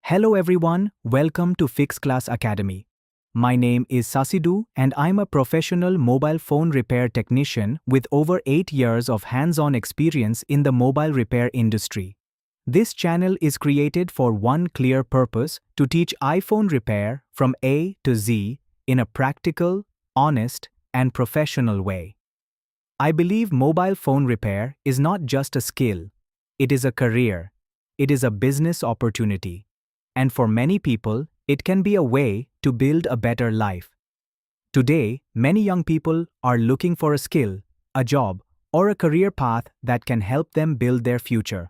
Hello everyone, welcome to FixClass Academy. My name is Sasidu and I'm a professional mobile phone repair technician with over 8 years of hands-on experience in the mobile repair industry. This channel is created for one clear purpose: to teach iPhone repair from A to Z in a practical, honest, and professional way. I believe mobile phone repair is not just a skill, it is a career, it is a business opportunity. And for many people, it can be a way to build a better life. Today, many young people are looking for a skill, a job, or a career path that can help them build their future.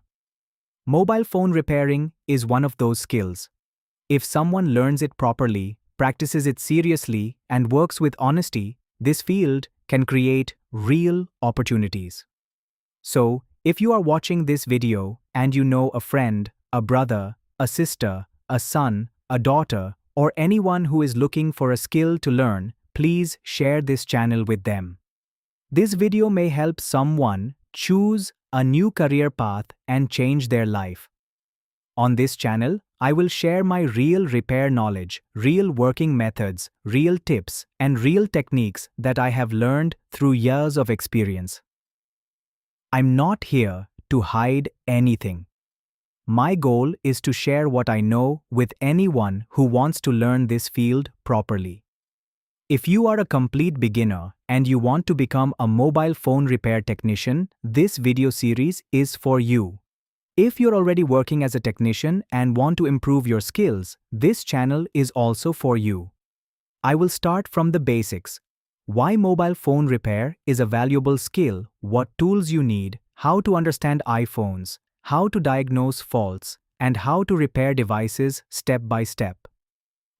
Mobile phone repairing is one of those skills. If someone learns it properly, practices it seriously, and works with honesty, this field can create real opportunities. So, if you are watching this video and you know a friend, a brother, a sister, a son, a daughter, or anyone who is looking for a skill to learn, please share this channel with them. This video may help someone choose a new career path and change their life. On this channel, I will share my real repair knowledge, real working methods, real tips, and real techniques that I have learned through years of experience. I'm not here to hide anything. My goal is to share what I know with anyone who wants to learn this field properly. If you are a complete beginner and you want to become a mobile phone repair technician, this video series is for you. If you're already working as a technician and want to improve your skills, this channel is also for you. I will start from the basics. Why mobile phone repair is a valuable skill, what tools you need, how to understand iPhones, how to diagnose faults, and how to repair devices step by step.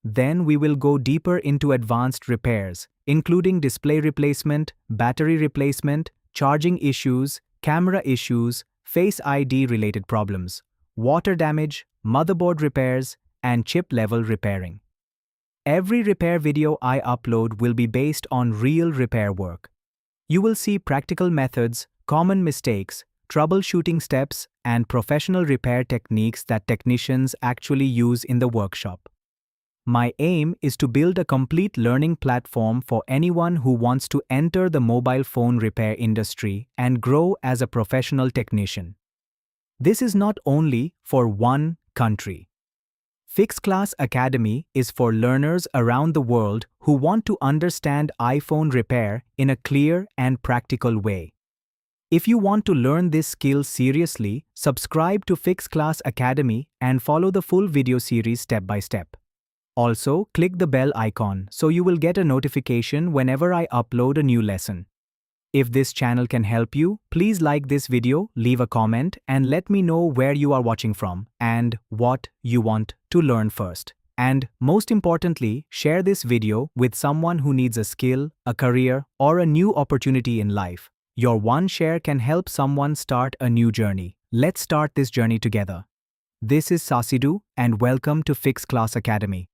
Then we will go deeper into advanced repairs, including display replacement, battery replacement, charging issues, camera issues, Face ID related problems, water damage, motherboard repairs, and chip-level repairing. Every repair video I upload will be based on real repair work. You will see practical methods, common mistakes, troubleshooting steps, and professional repair techniques that technicians actually use in the workshop. My aim is to build a complete learning platform for anyone who wants to enter the mobile phone repair industry and grow as a professional technician. This is not only for one country. FixClass Academy is for learners around the world who want to understand iPhone repair in a clear and practical way. If you want to learn this skill seriously, subscribe to FixClass Academy and follow the full video series step by step. Also, click the bell icon so you will get a notification whenever I upload a new lesson. If this channel can help you, please like this video, leave a comment, and let me know where you are watching from and what you want to learn first. And most importantly, share this video with someone who needs a skill, a career, or a new opportunity in life. Your one share can help someone start a new journey. Let's start this journey together. This is Sasidu and welcome to FixClass Academy.